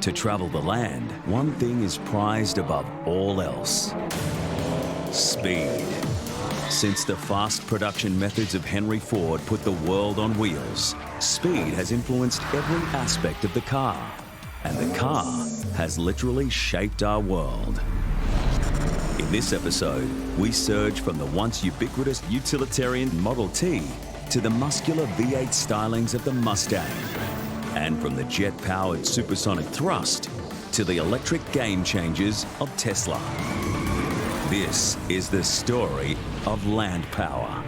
To travel the land, one thing is prized above all else: speed. Since the fast production methods of Henry Ford put the world on wheels, speed has influenced every aspect of the car. And the car has literally shaped our world. In this episode, we surge from the once ubiquitous utilitarian Model T to the muscular V8 stylings of the Mustang, and from the jet-powered supersonic thrust to the electric game changers of Tesla. This is the story of land power.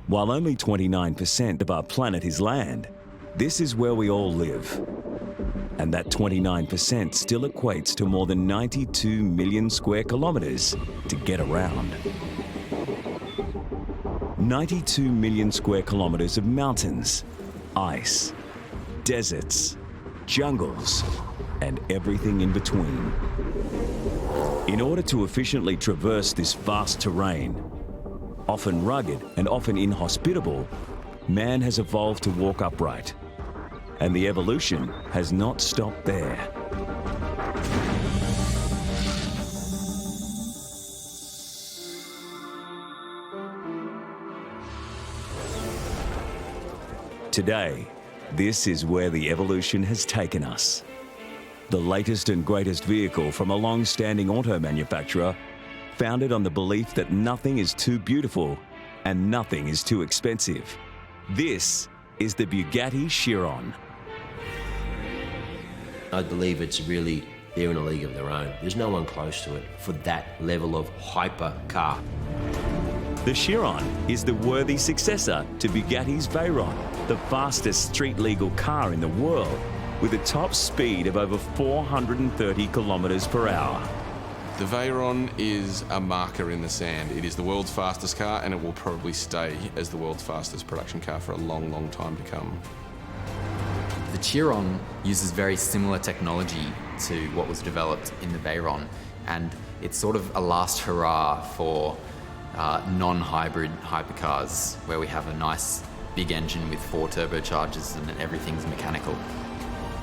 While only 29% of our planet is land, this is where we all live. And that 29% still equates to more than 92 million square kilometers to get around. 92 million square kilometers of mountains, ice, deserts, jungles, and everything in between. In order to efficiently traverse this vast terrain, often rugged and often inhospitable, man has evolved to walk upright. And the evolution has not stopped there. Today, this is where the evolution has taken us. The latest and greatest vehicle from a long-standing auto manufacturer, founded on the belief that nothing is too beautiful and nothing is too expensive. This is the Bugatti Chiron. I believe it's really, they're in a league of their own. There's no one close to it for that level of hyper car. The Chiron is the worthy successor to Bugatti's Veyron, the fastest street-legal car in the world, with a top speed of over 430 kilometers per hour. The Veyron is a marker in the sand. It is the world's fastest car, and it will probably stay as the world's fastest production car for a long, long time to come. The Chiron uses very similar technology to what was developed in the Veyron, and it's sort of a last hurrah for non-hybrid hypercars, where we have a nice big engine with 4 turbochargers and everything's mechanical.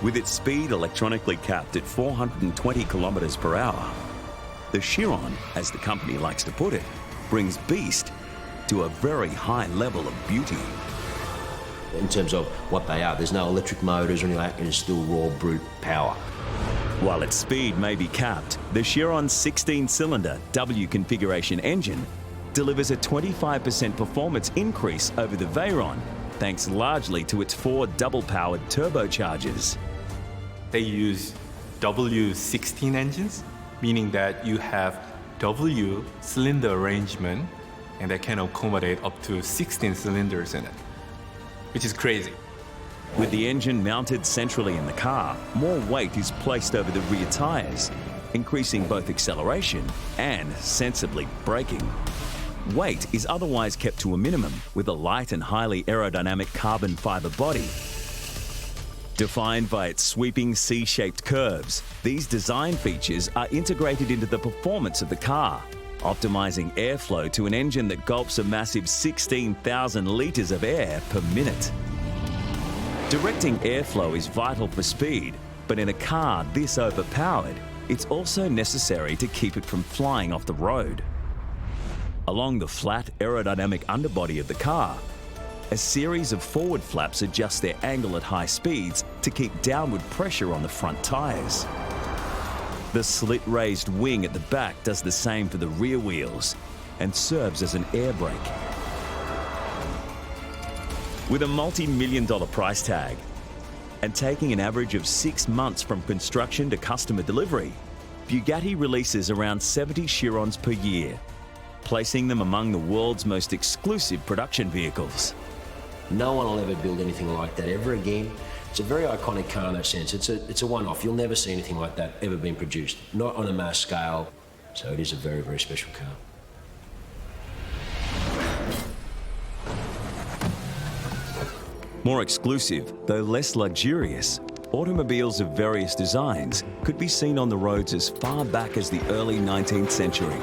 With its speed electronically capped at 420 kilometers per hour, the Chiron, as the company likes to put it, brings beast to a very high level of beauty. In terms of what they are, there's no electric motors or anything like that, it's still raw brute power. While its speed may be capped, the Chiron's 16-cylinder W configuration engine delivers a 25% performance increase over the Veyron, thanks largely to its 4 double-powered turbochargers. They use W16 engines, meaning that you have W cylinder arrangement, and that can accommodate up to 16 cylinders in it, which is crazy. With the engine mounted centrally in the car, more weight is placed over the rear tires, increasing both acceleration and sensibly braking. Weight is otherwise kept to a minimum with a light and highly aerodynamic carbon fiber body. Defined by its sweeping C-shaped curves, these design features are integrated into the performance of the car, optimizing airflow to an engine that gulps a massive 16,000 litres of air per minute. Directing airflow is vital for speed, but in a car this overpowered, it's also necessary to keep it from flying off the road. Along the flat aerodynamic underbody of the car, a series of forward flaps adjust their angle at high speeds to keep downward pressure on the front tyres. The slit-raised wing at the back does the same for the rear wheels and serves as an air brake. With a multi-million-dollar price tag and taking an average of 6 months from construction to customer delivery, Bugatti releases around 70 Chirons per year, placing them among the world's most exclusive production vehicles. No one will ever build anything like that ever again. It's a very iconic car in that sense. It's a one-off. You'll never see anything like that ever being produced, not on a mass scale. So it is a very, very special car. More exclusive, though less luxurious, automobiles of various designs could be seen on the roads as far back as the early 19th century.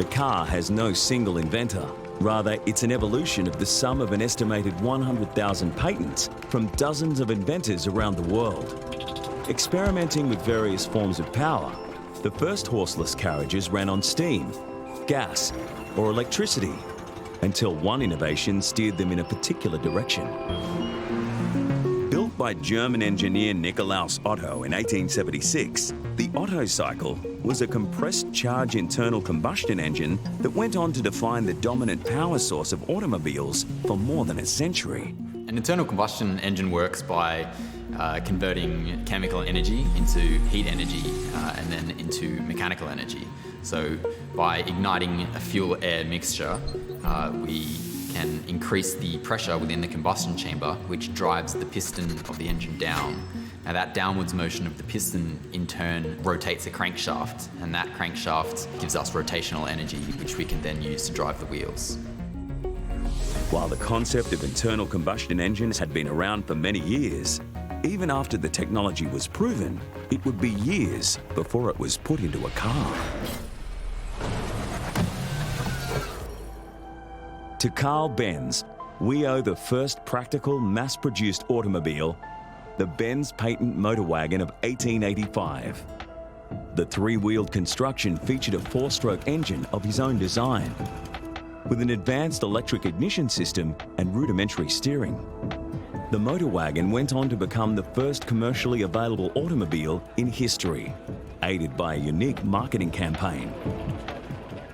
The car has no single inventor. Rather, it's an evolution of the sum of an estimated 100,000 patents from dozens of inventors around the world. Experimenting with various forms of power, the first horseless carriages ran on steam, gas, or electricity, until one innovation steered them in a particular direction. Built by German engineer Nikolaus Otto in 1876, the Otto Cycle was a compressed charge internal combustion engine that went on to define the dominant power source of automobiles for more than a century. An internal combustion engine works by converting chemical energy into heat energy and then into mechanical energy. So by igniting a fuel-air mixture, we can increase the pressure within the combustion chamber, which drives the piston of the engine down. Now that downwards motion of the piston in turn rotates a crankshaft, and that crankshaft gives us rotational energy, which we can then use to drive the wheels. While the concept of internal combustion engines had been around for many years, even after the technology was proven, it would be years before it was put into a car. To Carl Benz, we owe the first practical mass-produced automobile, the Bentz Patent motor wagon of 1885. The three-wheeled construction featured a four-stroke engine of his own design, with an advanced electric ignition system and rudimentary steering. The motor wagon went on to become the first commercially available automobile in history, aided by a unique marketing campaign.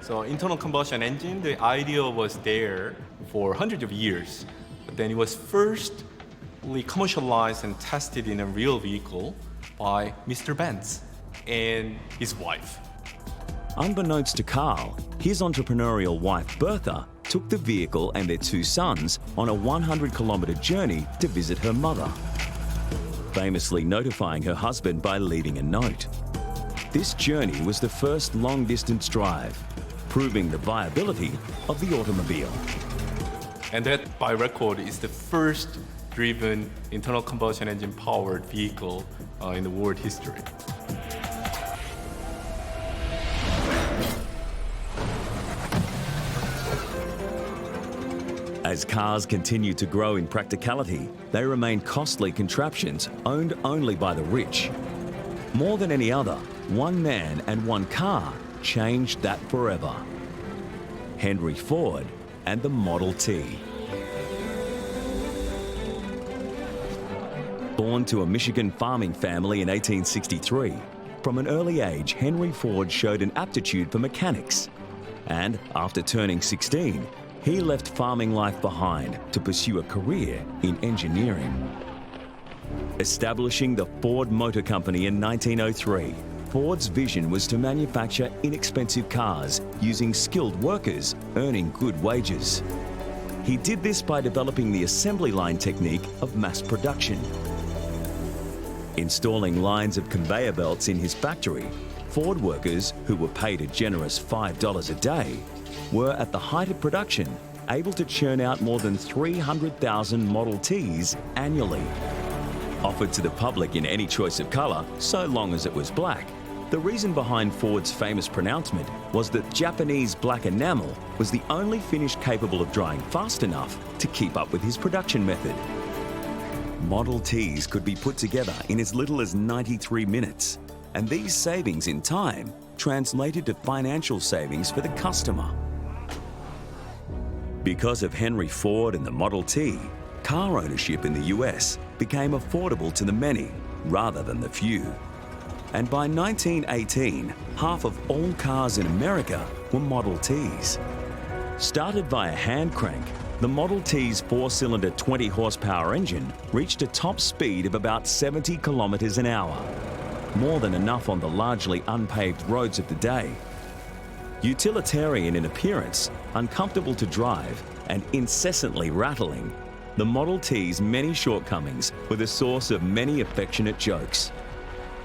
So internal combustion engine, the idea was there for hundreds of years, but then it was first commercialized and tested in a real vehicle by Mr. Bentz and his wife. Unbeknownst to Carl, his entrepreneurial wife Bertha took the vehicle and their two sons on a 100-kilometre journey to visit her mother, famously notifying her husband by leaving a note. This journey was the first long-distance drive, proving the viability of the automobile. And that, by record, is the first driven internal combustion engine powered vehicle in the world history. As cars continued to grow in practicality, they remained costly contraptions owned only by the rich. More than any other, one man and one car changed that forever. Henry Ford and the Model T. Born to a Michigan farming family in 1863, from an early age, Henry Ford showed an aptitude for mechanics. And after turning 16, he left farming life behind to pursue a career in engineering. Establishing the Ford Motor Company in 1903, Ford's vision was to manufacture inexpensive cars using skilled workers earning good wages. He did this by developing the assembly line technique of mass production. Installing lines of conveyor belts in his factory, Ford workers, who were paid a generous $5 a day, were at the height of production able to churn out more than 300,000 Model Ts annually. Offered to the public in any choice of colour, so long as it was black. The reason behind Ford's famous pronouncement was that Japanese black enamel was the only finish capable of drying fast enough to keep up with his production method. Model Ts could be put together in as little as 93 minutes, and these savings in time translated to financial savings for the customer. Because of Henry Ford and the Model T, car ownership in the US became affordable to the many rather than the few. And by 1918, half of all cars in America were Model Ts. Started via hand crank, the Model T's four-cylinder 20-horsepower engine reached a top speed of about 70 kilometres an hour, more than enough on the largely unpaved roads of the day. Utilitarian in appearance, uncomfortable to drive, and incessantly rattling, the Model T's many shortcomings were the source of many affectionate jokes.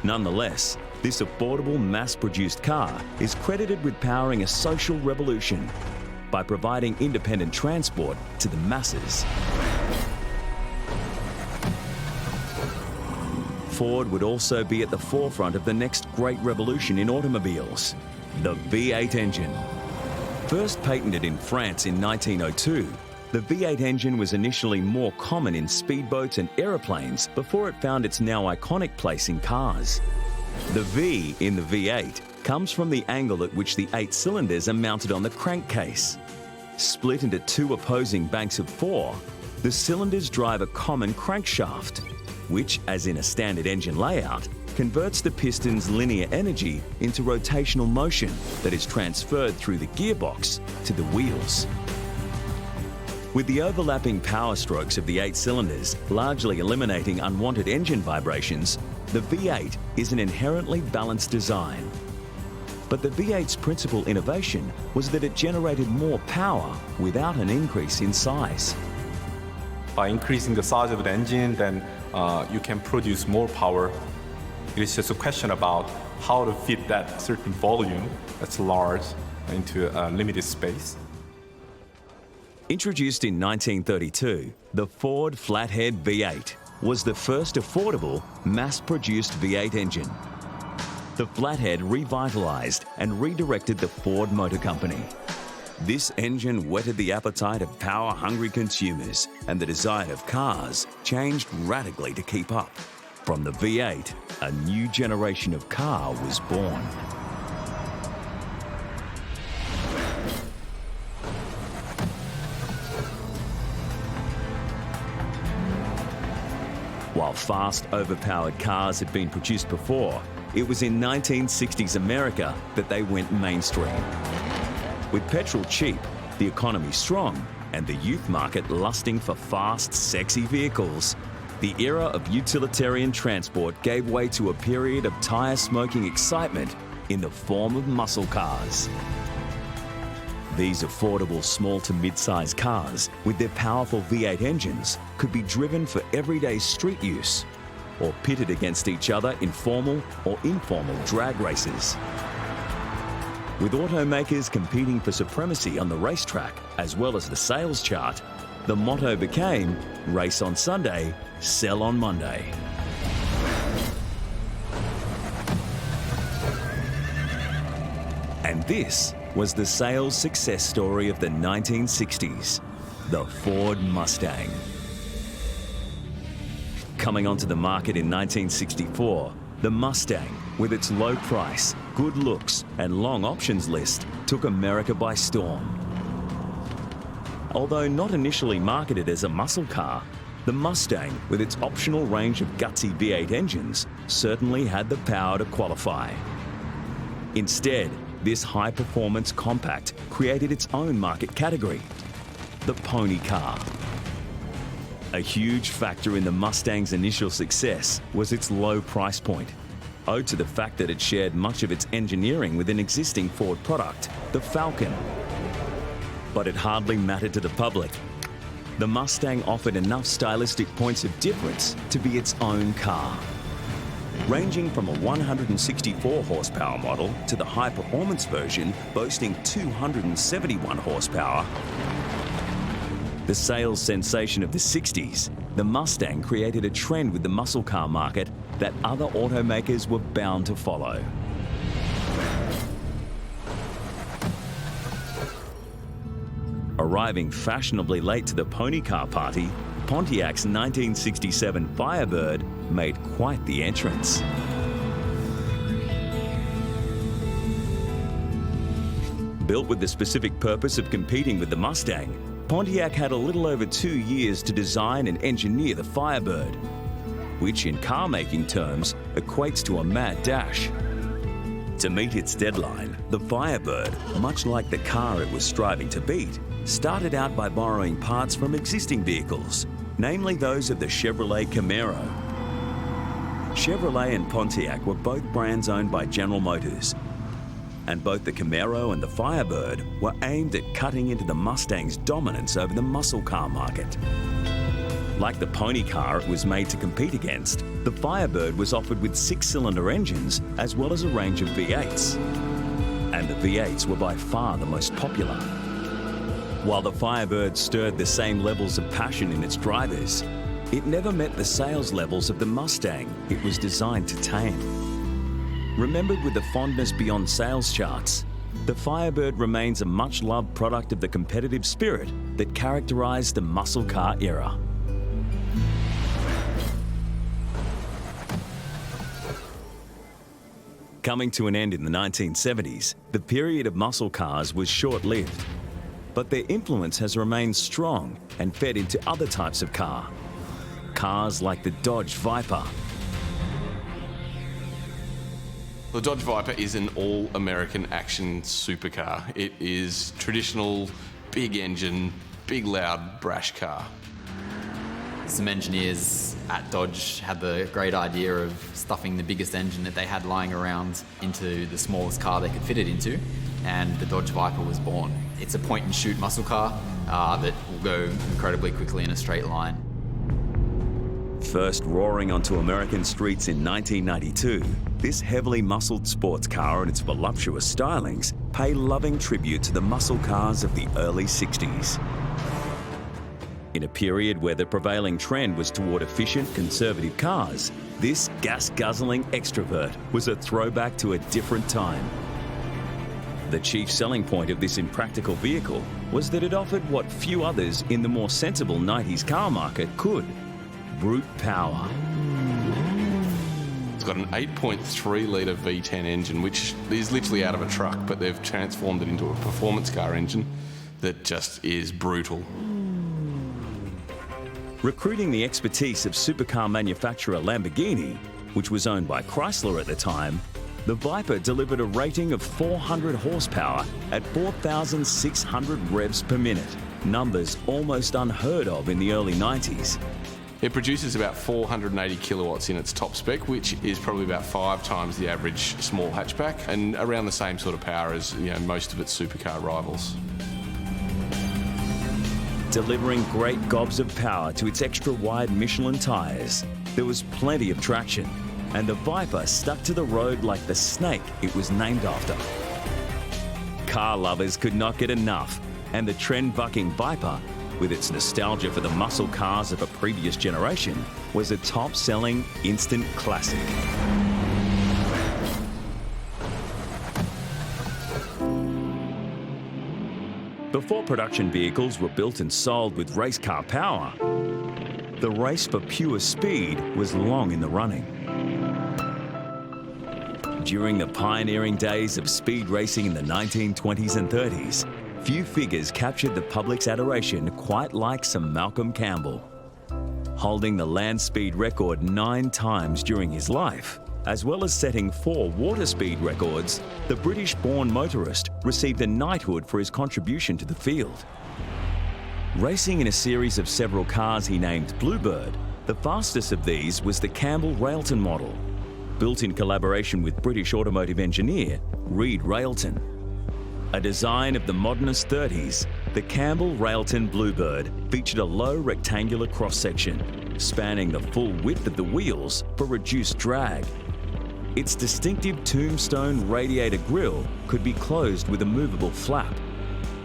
Nonetheless, this affordable mass-produced car is credited with powering a social revolution by providing independent transport to the masses. Ford would also be at the forefront of the next great revolution in automobiles, the V8 engine. First patented in France in 1902, the V8 engine was initially more common in speedboats and aeroplanes before it found its now iconic place in cars. The V in the V8 comes from the angle at which the 8 cylinders are mounted on the crankcase. Split into 2 opposing banks of 4, the cylinders drive a common crankshaft, which, as in a standard engine layout, converts the piston's linear energy into rotational motion that is transferred through the gearbox to the wheels. With the overlapping power strokes of the 8 cylinders largely eliminating unwanted engine vibrations, the V8 is an inherently balanced design. But the V8's principal innovation was that it generated more power without an increase in size. By increasing the size of the engine, then you can produce more power. It is just a question about how to fit that certain volume that's large into a limited space. Introduced in 1932, the Ford Flathead V8 was the first affordable, mass-produced V8 engine. The Flathead revitalized and redirected the Ford Motor Company. This engine whetted the appetite of power-hungry consumers, and the design of cars changed radically to keep up. From the V8, a new generation of car was born. While fast, overpowered cars had been produced before, it was in 1960s America that they went mainstream. With petrol cheap, the economy strong, and the youth market lusting for fast, sexy vehicles, the era of utilitarian transport gave way to a period of tire-smoking excitement in the form of muscle cars. These affordable small to mid-size cars, with their powerful V8 engines, could be driven for everyday street use or pitted against each other in formal or informal drag races. With automakers competing for supremacy on the racetrack as well as the sales chart, the motto became, race on Sunday, sell on Monday. And this was the sales success story of the 1960s, the Ford Mustang. Coming onto the market in 1964, the Mustang, with its low price, good looks, and long options list, took America by storm. Although not initially marketed as a muscle car, the Mustang, with its optional range of gutsy V8 engines, certainly had the power to qualify. Instead, this high-performance compact created its own market category, the pony car. A huge factor in the Mustang's initial success was its low price point, owed to the fact that it shared much of its engineering with an existing Ford product, the Falcon. But it hardly mattered to the public. The Mustang offered enough stylistic points of difference to be its own car. Ranging from a 164 horsepower model to the high-performance version boasting 271 horsepower, the sales sensation of the 60s, the Mustang created a trend with the muscle car market that other automakers were bound to follow. Arriving fashionably late to the pony car party, Pontiac's 1967 Firebird made quite the entrance. Built with the specific purpose of competing with the Mustang, Pontiac had a little over 2 years to design and engineer the Firebird, which in car-making terms equates to a mad dash. To meet its deadline, the Firebird, much like the car it was striving to beat, started out by borrowing parts from existing vehicles, namely those of the Chevrolet Camaro. Chevrolet and Pontiac were both brands owned by General Motors, and both the Camaro and the Firebird were aimed at cutting into the Mustang's dominance over the muscle car market. Like the pony car it was made to compete against, the Firebird was offered with 6-cylinder engines as well as a range of V8s. And the V8s were by far the most popular. While the Firebird stirred the same levels of passion in its drivers, it never met the sales levels of the Mustang it was designed to tame. Remembered with the fondness beyond sales charts, the Firebird remains a much-loved product of the competitive spirit that characterized the muscle car era. Coming to an end in the 1970s, the period of muscle cars was short-lived. But their influence has remained strong and fed into other types of car. Cars like the Dodge Viper. The Dodge Viper is an all-American action supercar. It is traditional, big engine, big loud, brash car. Some engineers at Dodge had the great idea of stuffing the biggest engine that they had lying around into the smallest car they could fit it into, and the Dodge Viper was born. It's a point-and-shoot muscle car that will go incredibly quickly in a straight line. First roaring onto American streets in 1992, this heavily muscled sports car and its voluptuous stylings pay loving tribute to the muscle cars of the early 60s. In a period where the prevailing trend was toward efficient, conservative cars, this gas-guzzling extrovert was a throwback to a different time. The chief selling point of this impractical vehicle was that it offered what few others in the more sensible 90s car market could: brute power. It's got an 8.3-litre V10 engine, which is literally out of a truck, but they've transformed it into a performance car engine that just is brutal. Recruiting the expertise of supercar manufacturer Lamborghini, which was owned by Chrysler at the time, the Viper delivered a rating of 400 horsepower at 4,600 revs per minute, numbers almost unheard of in the early 90s. It produces about 480 kilowatts in its top spec, which is probably about 5 times the average small hatchback, and around the same sort of power as most of its supercar rivals. Delivering great gobs of power to its extra-wide Michelin tyres, there was plenty of traction, and the Viper stuck to the road like the snake it was named after. Car lovers could not get enough, and the trend-bucking Viper, with its nostalgia for the muscle cars of a previous generation, was a top-selling instant classic. Before production vehicles were built and sold with race car power, the race for pure speed was long in the running. During the pioneering days of speed racing in the 1920s and 30s, few figures captured the public's adoration quite like Sir Malcolm Campbell. Holding the land speed record 9 times during his life, as well as setting 4 water speed records, the British-born motorist received a knighthood for his contribution to the field. Racing in a series of several cars he named Bluebird, the fastest of these was the Campbell Railton model, built in collaboration with British automotive engineer Reed Railton. A design of the modernist 30s, the Campbell Railton Bluebird featured a low rectangular cross-section, spanning the full width of the wheels for reduced drag. Its distinctive tombstone radiator grille could be closed with a movable flap,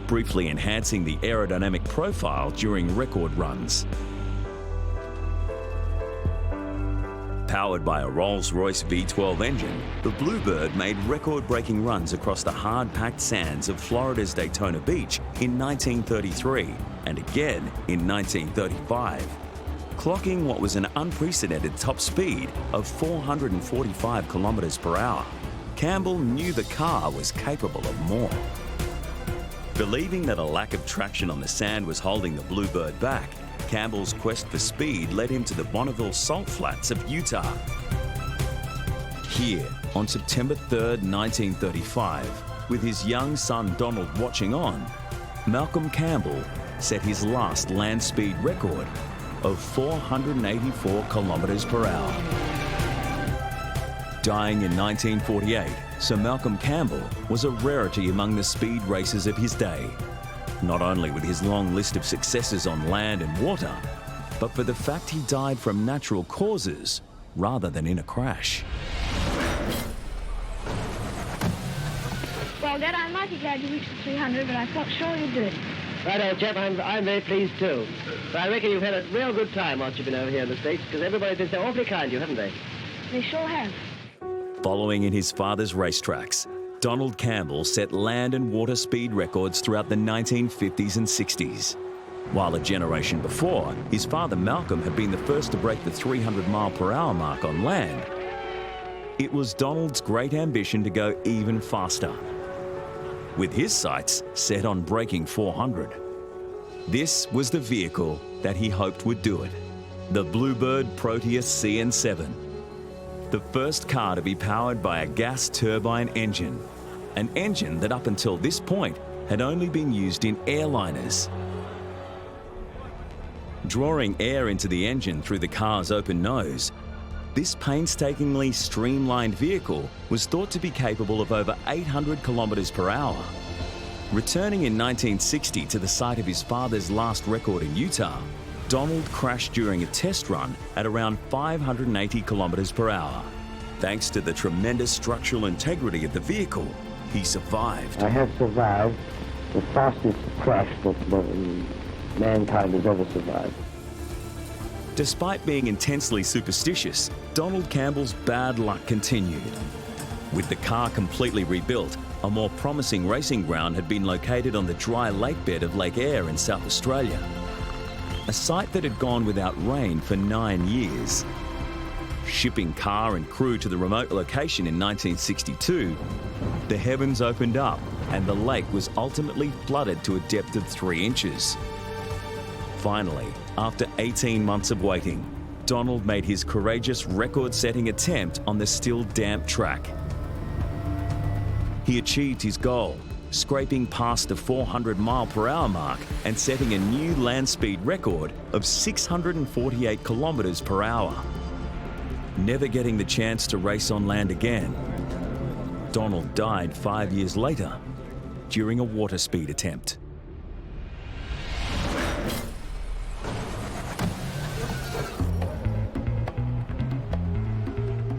briefly enhancing the aerodynamic profile during record runs. Powered by a Rolls-Royce V12 engine, the Bluebird made record-breaking runs across the hard-packed sands of Florida's Daytona Beach in 1933 and again in 1935. Clocking what was an unprecedented top speed of 445 kilometers per hour. Campbell knew the car was capable of more. Believing that a lack of traction on the sand was holding the Bluebird back, Campbell's quest for speed led him to the Bonneville Salt Flats of Utah. Here, on September 3rd, 1935, with his young son Donald watching on, Malcolm Campbell set his last land speed record of 484 kilometers per hour. Dying in 1948, Sir Malcolm Campbell was a rarity among the speed racers of his day, not only with his long list of successes on land and water, but for the fact he died from natural causes rather than in a crash. Well, Dad, I'm mighty glad you reached the 300, but I felt sure you'd do it. Right, old chap, I'm very pleased too. But I reckon you've had a real good time once you've been over here in the States, because everybody's been so awfully kind to you, haven't they? They sure have. Following in his father's racetracks, Donald Campbell set land and water speed records throughout the 1950s and 60s. While a generation before, his father Malcolm had been the first to break the 300-mile-per-hour mark on land, it was Donald's great ambition to go even faster, with his sights set on breaking 400. This was the vehicle that he hoped would do it, the Bluebird Proteus CN7. The first car to be powered by a gas turbine engine, an engine that up until this point had only been used in airliners. Drawing air into the engine through the car's open nose, this painstakingly streamlined vehicle was thought to be capable of over 800 kilometers per hour. Returning in 1960 to the site of his father's last record in Utah, Donald crashed during a test run at around 580 kilometers per hour. Thanks to the tremendous structural integrity of the vehicle, he survived. I have survived the fastest crash that mankind has ever survived. Despite being intensely superstitious, Donald Campbell's bad luck continued. With the car completely rebuilt, a more promising racing ground had been located on the dry lake bed of Lake Eyre in South Australia, a site that had gone without rain for 9 years. Shipping car and crew to the remote location in 1962, the heavens opened up and the lake was ultimately flooded to a depth of 3 inches. Finally, after 18 months of waiting, Donald made his courageous record-setting attempt on the still damp track. He achieved his goal, scraping past the 400-mile-per-hour mark and setting a new land speed record of 648 kilometers per hour. Never getting the chance to race on land again, Donald died 5 years later during a water speed attempt.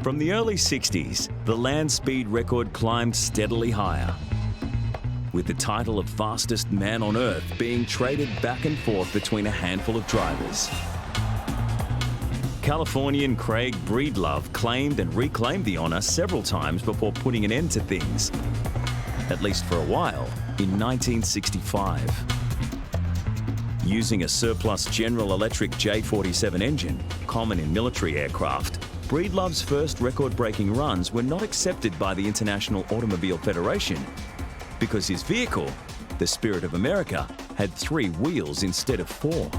From the early 60s, the land speed record climbed steadily higher, with the title of fastest man on Earth being traded back and forth between a handful of drivers. Californian Craig Breedlove claimed and reclaimed the honour several times before putting an end to things, at least for a while, in 1965. Using a surplus General Electric J47 engine, common in military aircraft, Breedlove's first record-breaking runs were not accepted by the International Automobile Federation because his vehicle, the Spirit of America, had 3 wheels instead of 4.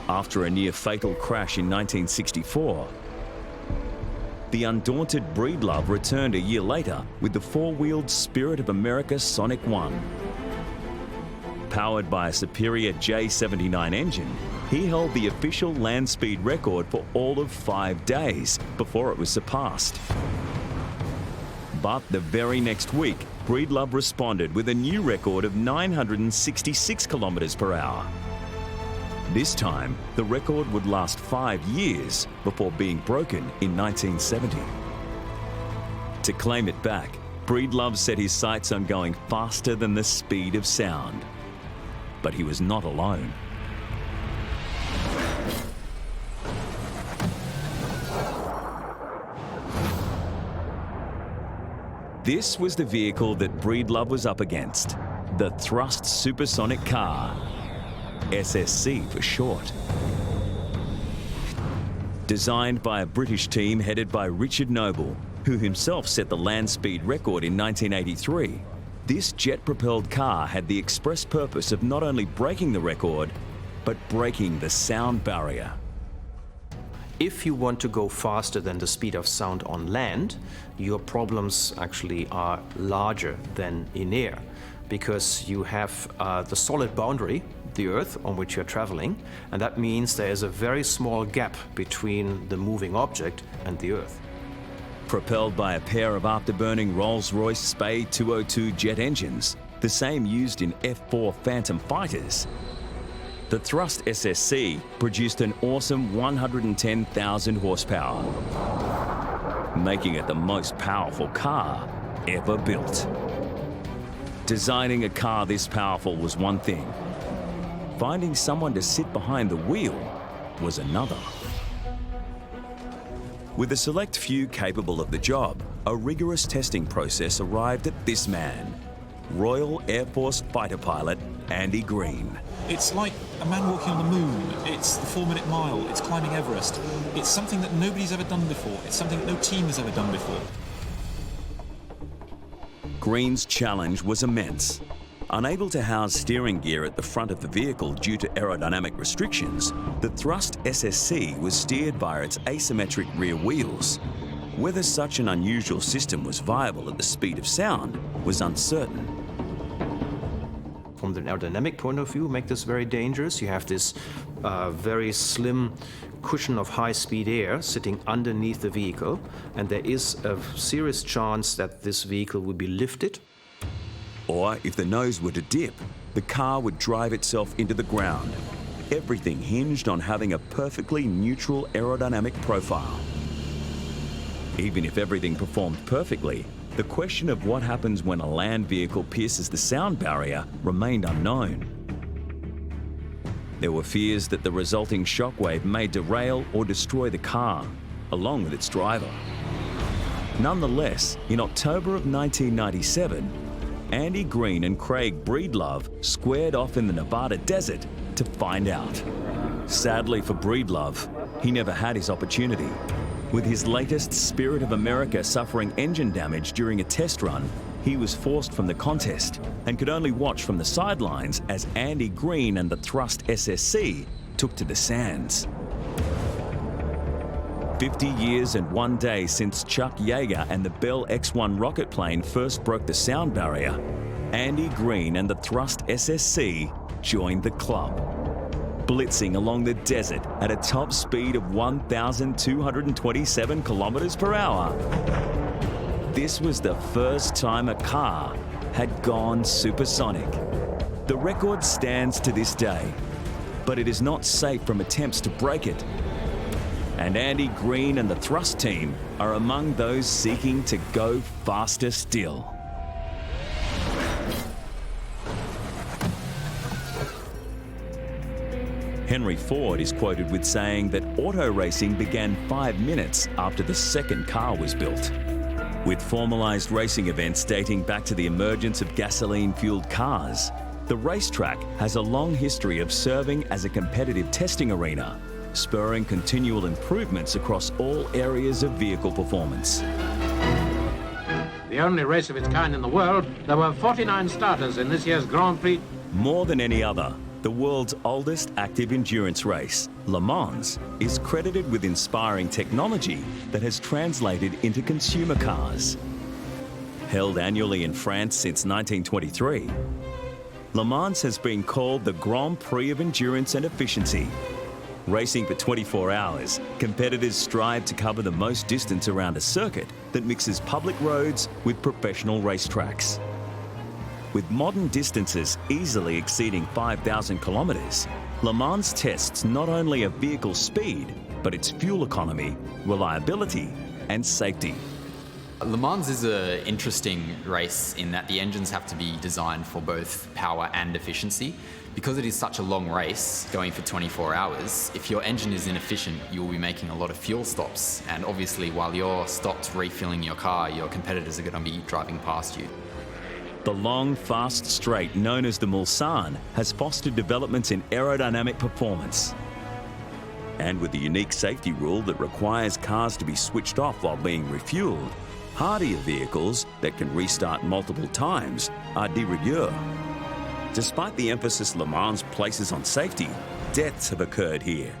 After a near-fatal crash in 1964, the undaunted Breedlove returned a year later with the 4-wheeled Spirit of America Sonic 1. Powered by a superior J79 engine, he held the official land speed record for all of 5 days before it was surpassed. But the very next week, Breedlove responded with a new record of 966 kilometers per hour. This time, the record would last 5 years before being broken in 1970. To claim it back, Breedlove set his sights on going faster than the speed of sound. But he was not alone. This was the vehicle that Breedlove was up against, the Thrust Supersonic car, SSC for short. Designed by a British team headed by Richard Noble, who himself set the land speed record in 1983, this jet-propelled car had the express purpose of not only breaking the record, but breaking the sound barrier. If you want to go faster than the speed of sound on land, your problems actually are larger than in air, because you have the solid boundary, the Earth, on which you're traveling, and that means there is a very small gap between the moving object and the Earth. Propelled by a pair of afterburning Rolls-Royce Spey 202 jet engines, the same used in F-4 Phantom fighters, the Thrust SSC produced an awesome 110,000 horsepower, making it the most powerful car ever built. Designing a car this powerful was one thing. Finding someone to sit behind the wheel was another. With a select few capable of the job, a rigorous testing process arrived at this man, Royal Air Force fighter pilot Andy Green. It's like a man walking on the moon. It's the 4-minute mile. It's climbing Everest. It's something that nobody's ever done before. It's something that no team has ever done before. Green's challenge was immense. Unable to house steering gear at the front of the vehicle due to aerodynamic restrictions, the thrust SSC was steered via its asymmetric rear wheels. Whether such an unusual system was viable at the speed of sound was uncertain. From the aerodynamic point of view, make this very dangerous. You have this very slim cushion of high-speed air sitting underneath the vehicle, and there is a serious chance that this vehicle would be lifted. Or if the nose were to dip, the car would drive itself into the ground. Everything hinged on having a perfectly neutral aerodynamic profile. Even if everything performed perfectly, the question of what happens when a land vehicle pierces the sound barrier remained unknown. There were fears that the resulting shockwave may derail or destroy the car, along with its driver. Nonetheless, in October of 1997, Andy Green and Craig Breedlove squared off in the Nevada desert to find out. Sadly for Breedlove, he never had his opportunity. With his latest Spirit of America suffering engine damage during a test run, he was forced from the contest and could only watch from the sidelines as Andy Green and the Thrust SSC took to the sands. 50 years and 1 day since Chuck Yeager and the Bell X-1 rocket plane first broke the sound barrier, Andy Green and the Thrust SSC joined the club, blitzing along the desert at a top speed of 1,227 kilometers per hour. This was the first time a car had gone supersonic. The record stands to this day, but it is not safe from attempts to break it. And Andy Green and the Thrust team are among those seeking to go faster still. Henry Ford is quoted with saying that auto racing began 5 minutes after the second car was built. With formalized racing events dating back to the emergence of gasoline-fueled cars, the racetrack has a long history of serving as a competitive testing arena, spurring continual improvements across all areas of vehicle performance. The only race of its kind in the world, there were 49 starters in this year's Grand Prix. More than any other, the world's oldest active endurance race, Le Mans, is credited with inspiring technology that has translated into consumer cars. Held annually in France since 1923, Le Mans has been called the Grand Prix of endurance and efficiency. Racing for 24 hours, competitors strive to cover the most distance around a circuit that mixes public roads with professional racetracks. With modern distances easily exceeding 5,000 kilometres, Le Mans tests not only a vehicle's speed, but its fuel economy, reliability, and safety. Le Mans is an interesting race in that the engines have to be designed for both power and efficiency. Because it is such a long race, going for 24 hours, if your engine is inefficient, you will be making a lot of fuel stops. And obviously, while you're stopped refilling your car, your competitors are going to be driving past you. The long, fast straight known as the Mulsanne has fostered developments in aerodynamic performance. And with the unique safety rule that requires cars to be switched off while being refueled, hardier vehicles that can restart multiple times are de rigueur. Despite the emphasis Le Mans places on safety, deaths have occurred here,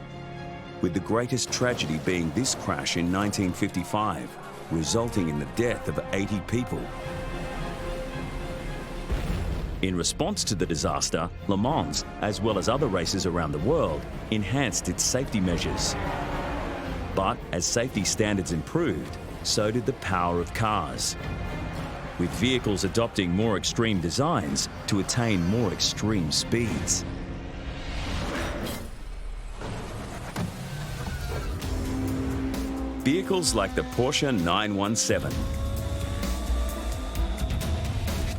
with the greatest tragedy being this crash in 1955, resulting in the death of 80 people. In response to the disaster, Le Mans, as well as other races around the world, enhanced its safety measures. But as safety standards improved, so did the power of cars, with vehicles adopting more extreme designs to attain more extreme speeds. Vehicles like the Porsche 917.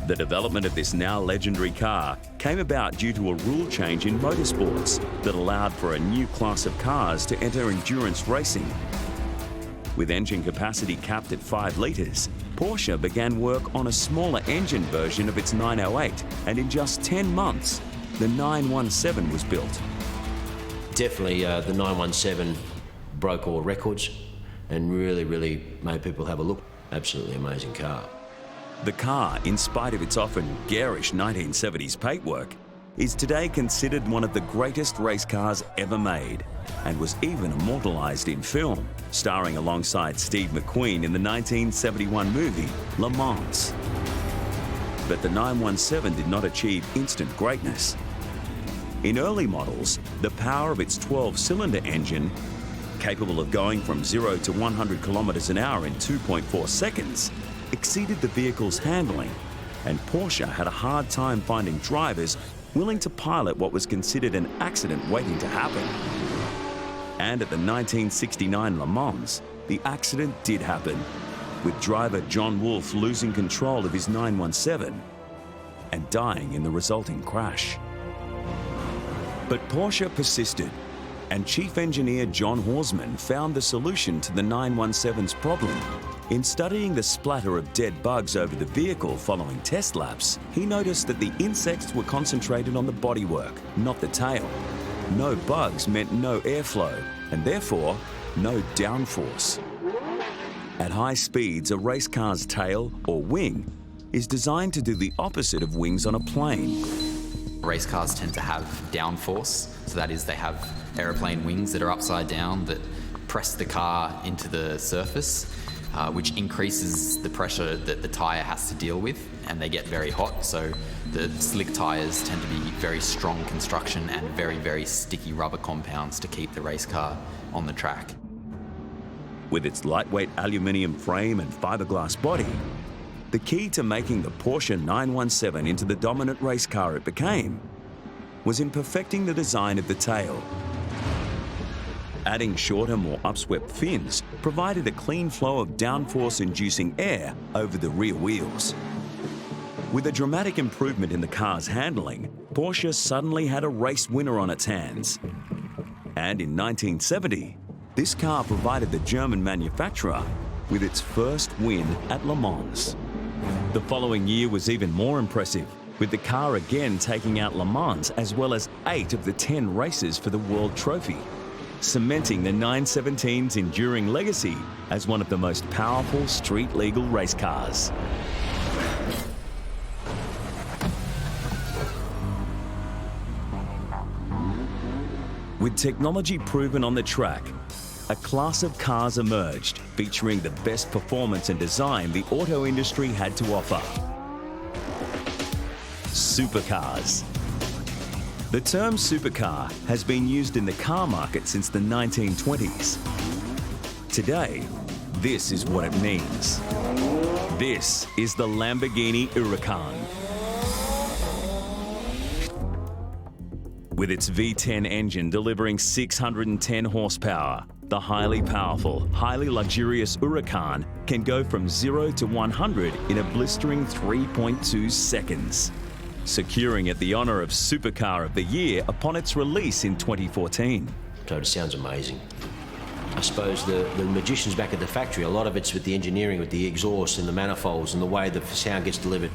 The development of this now legendary car came about due to a rule change in motorsports that allowed for a new class of cars to enter endurance racing. With engine capacity capped at 5 litres, Porsche began work on a smaller engine version of its 908, and in just 10 months, the 917 was built. Definitely the 917 broke all records and really made people have a look. Absolutely amazing car. The car, in spite of its often garish 1970s paintwork, is today considered one of the greatest race cars ever made, and was even immortalised in film, starring alongside Steve McQueen in the 1971 movie Le Mans. But the 917 did not achieve instant greatness. In early models, the power of its 12-cylinder engine, capable of going from 0 to 100 kilometres an hour in 2.4 seconds, exceeded the vehicle's handling, and Porsche had a hard time finding drivers willing to pilot what was considered an accident waiting to happen. And at the 1969 Le Mans, the accident did happen, with driver John Wolfe losing control of his 917 and dying in the resulting crash. But Porsche persisted, and chief engineer John Horsman found the solution to the 917's problem. In studying the splatter of dead bugs over the vehicle following test laps, he noticed that the insects were concentrated on the bodywork, not the tail. No bugs meant no airflow, and therefore no downforce. At high speeds, a race car's tail, or wing, is designed to do the opposite of wings on a plane. Race cars tend to have downforce, so that is, they have aeroplane wings that are upside down that press the car into the surface, which increases the pressure that the tyre has to deal with, and they get very hot, so the slick tyres tend to be very strong construction and very sticky rubber compounds to keep the race car on the track. With its lightweight aluminium frame and fiberglass body, the key to making the Porsche 917 into the dominant race car it became was in perfecting the design of the tail. Adding shorter, more upswept fins provided a clean flow of downforce-inducing air over the rear wheels. With a dramatic improvement in the car's handling, Porsche suddenly had a race winner on its hands. And in 1970, this car provided the German manufacturer with its first win at Le Mans. The following year was even more impressive, with the car again taking out Le Mans as well as 8 of the 10 races for the World Trophy, cementing the 917's enduring legacy as one of the most powerful street-legal race cars. With technology proven on the track, a class of cars emerged featuring the best performance and design the auto industry had to offer. Supercars. The term supercar has been used in the car market since the 1920s. Today, this is what it means. This is the Lamborghini Urusan. With its V10 engine delivering 610 horsepower, the highly powerful, highly luxurious Urusan can go from 0 to 100 in a blistering 3.2 seconds, securing it the honour of Supercar of the Year upon its release in 2014. So it sounds amazing. I suppose the magician's back at the factory. A lot of it's with the engineering, with the exhaust and the manifolds and the way the sound gets delivered.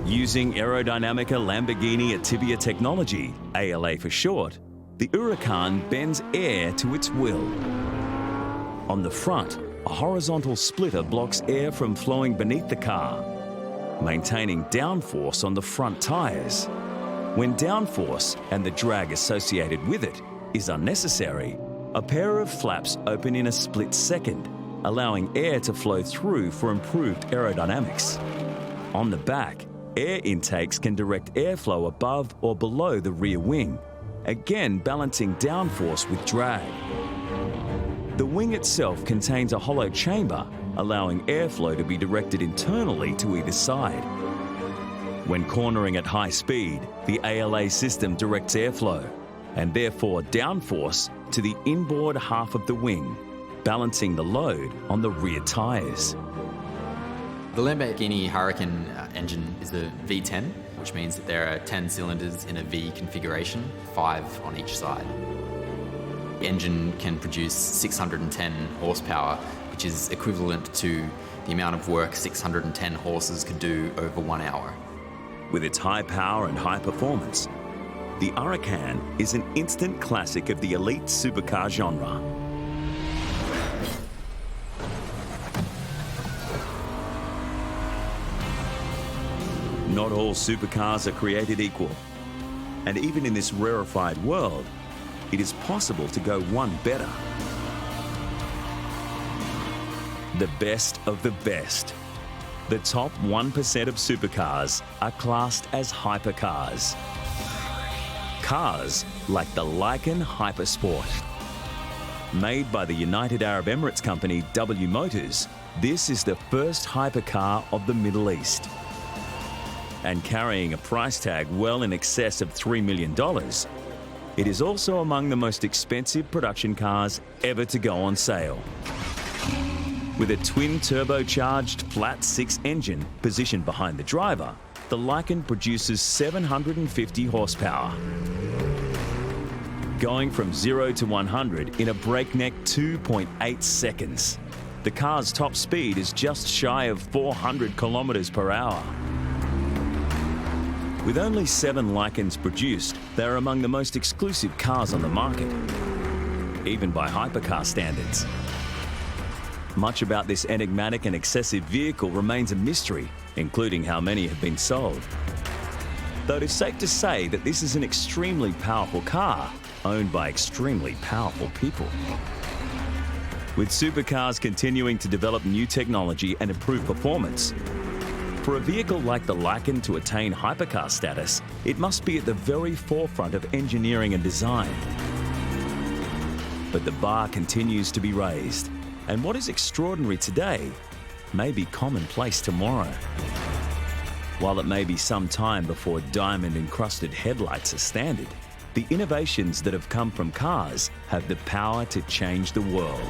Using Aerodynamica Lamborghini Attivia technology, ALA for short, the Urusan bends air to its will. On the front, a horizontal splitter blocks air from flowing beneath the car, maintaining downforce on the front tyres. When downforce and the drag associated with it is unnecessary, a pair of flaps open in a split second, allowing air to flow through for improved aerodynamics. On the back, air intakes can direct airflow above or below the rear wing, again balancing downforce with drag. The wing itself contains a hollow chamber, allowing airflow to be directed internally to either side. When cornering at high speed, the ALA system directs airflow, and therefore downforce, to the inboard half of the wing, balancing the load on the rear tyres. The Lamborghini Huracan engine is a V10, which means that there are 10 cylinders in a V configuration, 5 on each side. engine can produce 610 horsepower, which is equivalent to the amount of work 610 horses could do over 1 hour. With its high power and high performance, the Huracan is an instant classic of the elite supercar genre. Not all supercars are created equal, and even in this rarefied world, it is possible to go one better. The best of the best. The top 1% of supercars are classed as hypercars. Cars like the Lycan Hypersport. Made by the United Arab Emirates company W Motors, this is the first hypercar of the Middle East. And carrying a price tag well in excess of $3 million, it is also among the most expensive production cars ever to go on sale. With a twin turbocharged flat 6 engine positioned behind the driver, the Lycan produces 750 horsepower. Going from 0 to 100 in a breakneck 2.8 seconds. The car's top speed is just shy of 400 kilometers per hour. With only 7 Lycans produced, they're among the most exclusive cars on the market, even by hypercar standards. Much about this enigmatic and excessive vehicle remains a mystery, including how many have been sold. Though it is safe to say that this is an extremely powerful car, owned by extremely powerful people. With supercars continuing to develop new technology and improve performance, for a vehicle like the Lycan to attain hypercar status, it must be at the very forefront of engineering and design. But the bar continues to be raised, and what is extraordinary today may be commonplace tomorrow. While it may be some time before diamond-encrusted headlights are standard, the innovations that have come from cars have the power to change the world.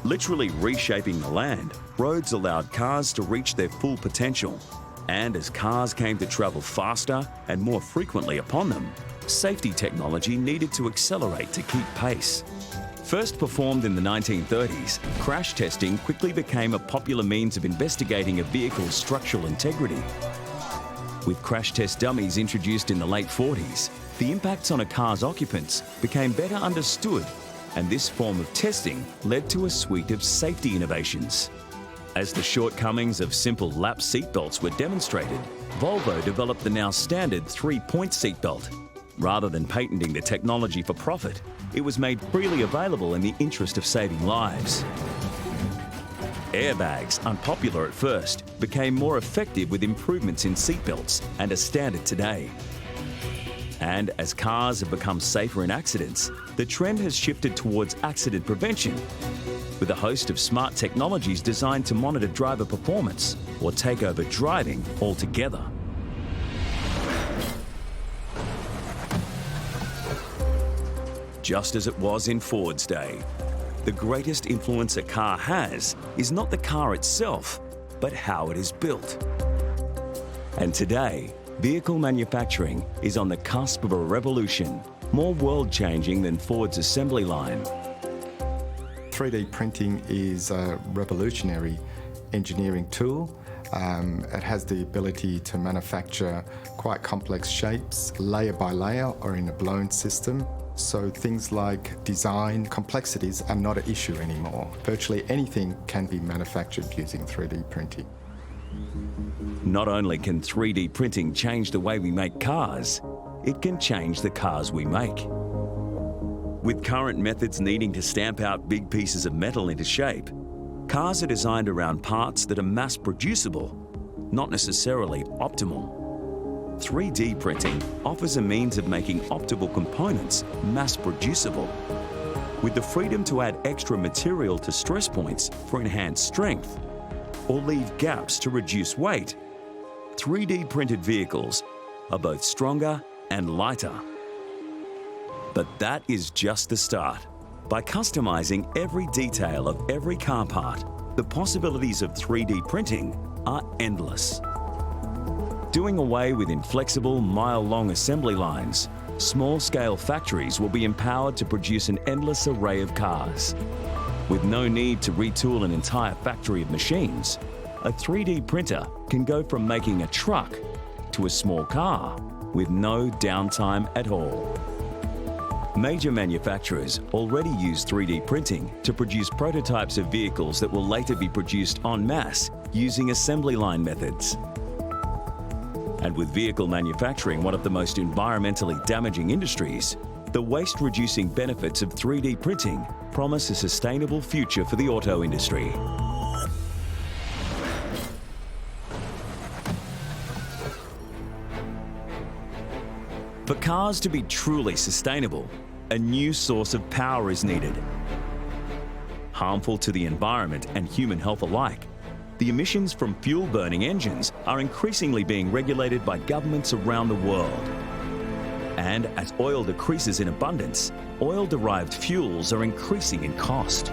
Literally reshaping the land, roads allowed cars to reach their full potential. And as cars came to travel faster and more frequently upon them, safety technology needed to accelerate to keep pace. First performed in the 1930s, crash testing quickly became a popular means of investigating a vehicle's structural integrity. With crash test dummies introduced in the late 40s, the impacts on a car's occupants became better understood, and this form of testing led to a suite of safety innovations. As the shortcomings of simple lap seatbelts were demonstrated, Volvo developed the now standard 3-point seatbelt. Rather than patenting the technology for profit, it was made freely available in the interest of saving lives. Airbags, unpopular at first, became more effective with improvements in seatbelts and are standard today. And as cars have become safer in accidents, the trend has shifted towards accident prevention, with a host of smart technologies designed to monitor driver performance or take over driving altogether. Just as it was in Ford's day, the greatest influence a car has is not the car itself, but how it is built. And today, vehicle manufacturing is on the cusp of a revolution, more world-changing than Ford's assembly line. 3D printing is a revolutionary engineering tool. It has the ability to manufacture quite complex shapes, layer by layer or in a blown system. So things like design complexities are not an issue anymore. Virtually anything can be manufactured using 3D printing. Not only can 3D printing change the way we make cars, it can change the cars we make. With current methods needing to stamp out big pieces of metal into shape, cars are designed around parts that are mass-producible, not necessarily optimal. 3D printing offers a means of making optimal components mass-producible. With the freedom to add extra material to stress points for enhanced strength, or leave gaps to reduce weight, 3D printed vehicles are both stronger and lighter. But that is just the start. By customizing every detail of every car part, the possibilities of 3D printing are endless. Doing away with inflexible, mile-long assembly lines, small-scale factories will be empowered to produce an endless array of cars. With no need to retool an entire factory of machines, a 3D printer can go from making a truck to a small car with no downtime at all. Major manufacturers already use 3D printing to produce prototypes of vehicles that will later be produced en masse using assembly line methods. And with vehicle manufacturing one of the most environmentally damaging industries, the waste-reducing benefits of 3D printing promise a sustainable future for the auto industry. For cars to be truly sustainable, a new source of power is needed. Harmful to the environment and human health alike, the emissions from fuel-burning engines are increasingly being regulated by governments around the world. And as oil decreases in abundance, oil-derived fuels are increasing in cost.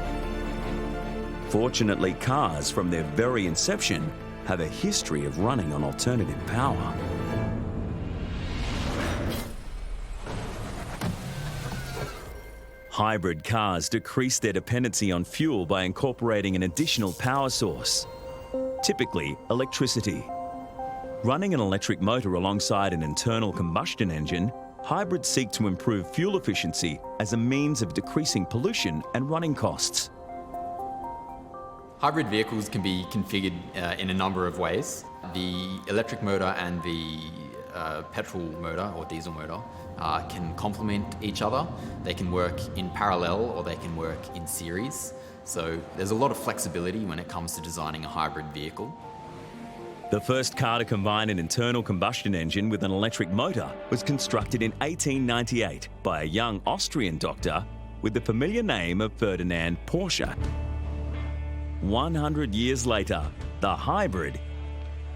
Fortunately, cars from their very inception have a history of running on alternative power. Hybrid cars decrease their dependency on fuel by incorporating an additional power source, typically electricity. Running an electric motor alongside an internal combustion engine, hybrids seek to improve fuel efficiency as a means of decreasing pollution and running costs. Hybrid vehicles can be configured in a number of ways. The electric motor and the petrol motor or diesel motor can complement each other. They can work in parallel or they can work in series. So there's a lot of flexibility when it comes to designing a hybrid vehicle. The first car to combine an internal combustion engine with an electric motor was constructed in 1898 by a young Austrian doctor with the familiar name of Ferdinand Porsche. 100 years later, the hybrid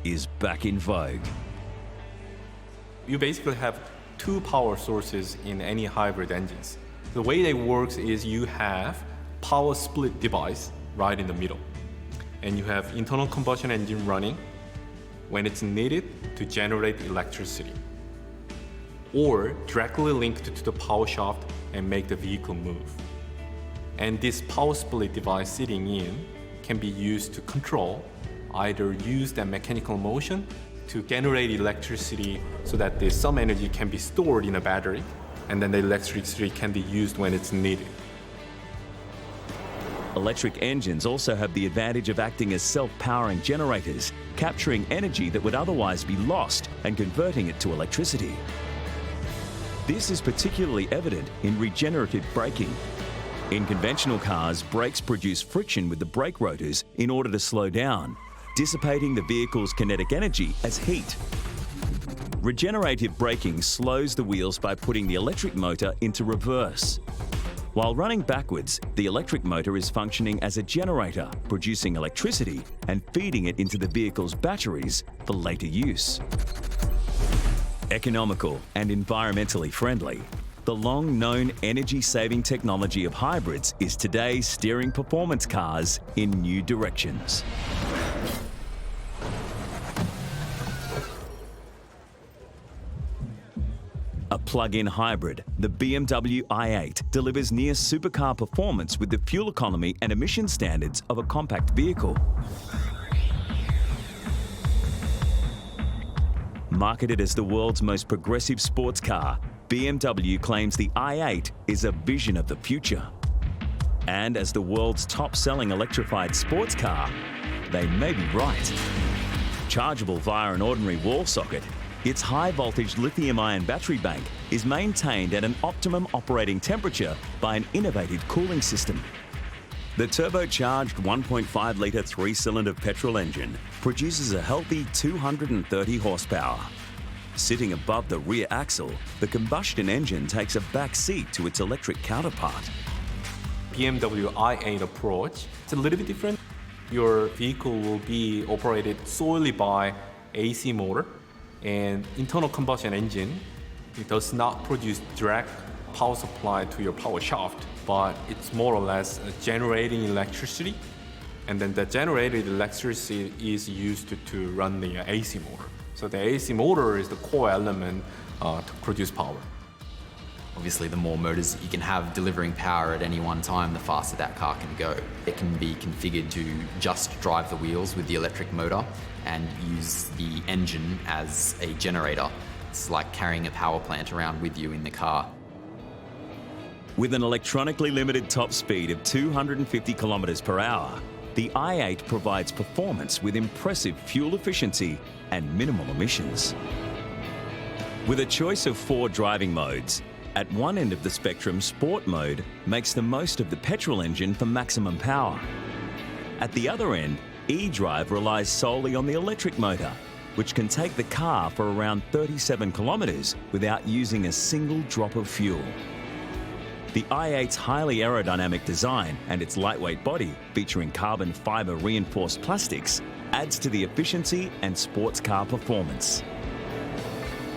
is back in vogue. You basically have two power sources in any hybrid engines. The way they work is you have power split device right in the middle. And you have internal combustion engine running when it's needed to generate electricity, or directly linked to the power shaft and make the vehicle move. And this power split device sitting in can be used to control, either use that mechanical motion to generate electricity so that some energy can be stored in a battery, and then the electricity can be used when it's needed. Electric engines also have the advantage of acting as self-powering generators, capturing energy that would otherwise be lost and converting it to electricity. This is particularly evident in regenerative braking. In conventional cars, brakes produce friction with the brake rotors in order to slow down, dissipating the vehicle's kinetic energy as heat. Regenerative braking slows the wheels by putting the electric motor into reverse. While running backwards, the electric motor is functioning as a generator, producing electricity and feeding it into the vehicle's batteries for later use. Economical and environmentally friendly, the long-known energy-saving technology of hybrids is today steering performance cars in new directions. A plug-in hybrid, the BMW i8 delivers near supercar performance with the fuel economy and emission standards of a compact vehicle. Marketed as the world's most progressive sports car, BMW claims the i8 is a vision of the future. And as the world's top-selling electrified sports car, they may be right. Chargeable via an ordinary wall socket, its high-voltage lithium-ion battery bank is maintained at an optimum operating temperature by an innovative cooling system. The turbocharged 1.5-litre three-cylinder petrol engine produces a healthy 230 horsepower. Sitting above the rear axle, the combustion engine takes a back seat to its electric counterpart. BMW i8 approach, it's a little bit different. Your vehicle will be operated solely by AC motor, and internal combustion engine, it does not produce direct power supply to your power shaft, but it's more or less generating electricity, and then the generated electricity is used to run the AC motor. So the AC motor is the core element to produce power. Obviously, the more motors you can have delivering power at any one time, the faster that car can go. It can be configured to just drive the wheels with the electric motor and use the engine as a generator. It's like carrying a power plant around with you in the car. With an electronically limited top speed of 250 kilometers per hour, the i8 provides performance with impressive fuel efficiency and minimal emissions. With a choice of 4 driving modes, at one end of the spectrum, Sport mode makes the most of the petrol engine for maximum power. At the other end, eDrive relies solely on the electric motor, which can take the car for around 37 kilometers without using a single drop of fuel. The i8's highly aerodynamic design and its lightweight body, featuring carbon fiber reinforced plastics, adds to the efficiency and sports car performance.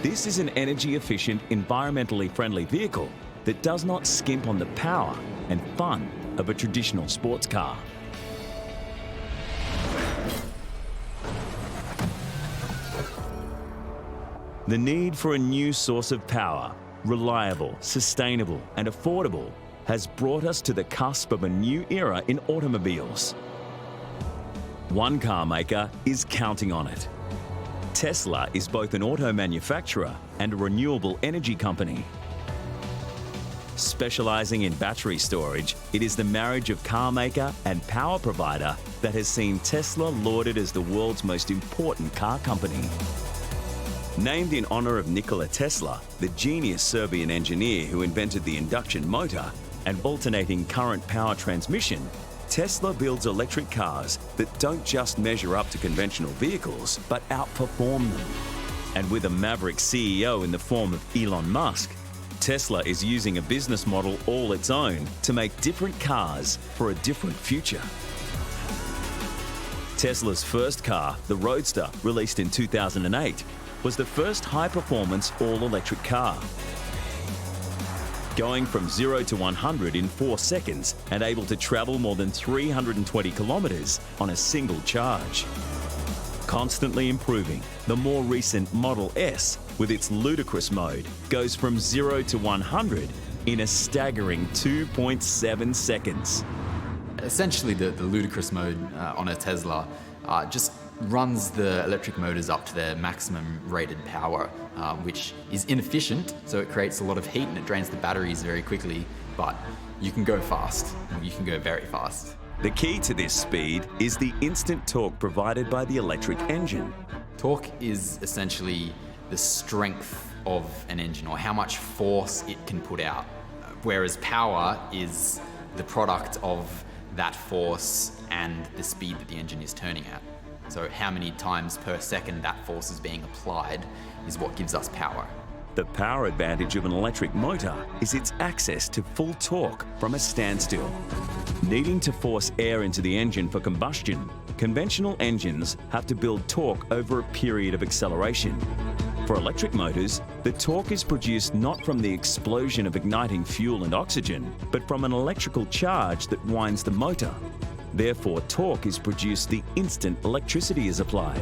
This is an energy-efficient, environmentally friendly vehicle that does not skimp on the power and fun of a traditional sports car. The need for a new source of power, reliable, sustainable, and affordable, has brought us to the cusp of a new era in automobiles. One car maker is counting on it. Tesla is both an auto manufacturer and a renewable energy company. Specializing in battery storage, it is the marriage of car maker and power provider that has seen Tesla lauded as the world's most important car company. Named in honor of Nikola Tesla, the genius Serbian engineer who invented the induction motor and alternating current power transmission, Tesla builds electric cars that don't just measure up to conventional vehicles, but outperform them. And with a maverick CEO in the form of Elon Musk, Tesla is using a business model all its own to make different cars for a different future. Tesla's first car, the Roadster, released in 2008, was the first high-performance all-electric car. Going from 0 to 100 in 4 seconds and able to travel more than 320 kilometers on a single charge. Constantly improving, the more recent Model S, with its ludicrous mode, goes from 0 to 100 in a staggering 2.7 seconds. Essentially, the ludicrous mode on a Tesla just runs the electric motors up to their maximum rated power, which is inefficient, so it creates a lot of heat and it drains the batteries very quickly, but you can go fast. You can go very fast. The key to this speed is the instant torque provided by the electric engine. Torque is essentially the strength of an engine, or how much force it can put out, whereas power is the product of that force and the speed that the engine is turning at. So how many times per second that force is being applied is what gives us power. The power advantage of an electric motor is its access to full torque from a standstill. Needing to force air into the engine for combustion, conventional engines have to build torque over a period of acceleration. For electric motors, the torque is produced not from the explosion of igniting fuel and oxygen, but from an electrical charge that winds the motor. Therefore, torque is produced the instant electricity is applied.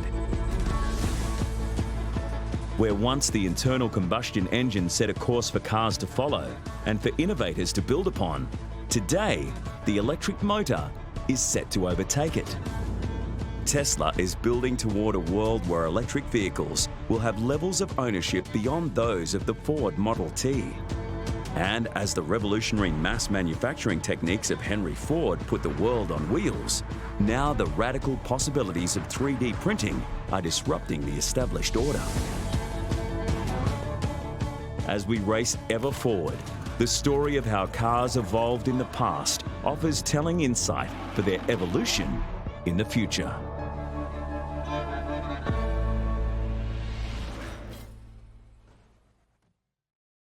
Where once the internal combustion engine set a course for cars to follow and for innovators to build upon, today, the electric motor is set to overtake it. Tesla is building toward a world where electric vehicles will have levels of ownership beyond those of the Ford Model T. And as the revolutionary mass manufacturing techniques of Henry Ford put the world on wheels, now the radical possibilities of 3D printing are disrupting the established order. As we race ever forward, the story of how cars evolved in the past offers telling insight for their evolution in the future.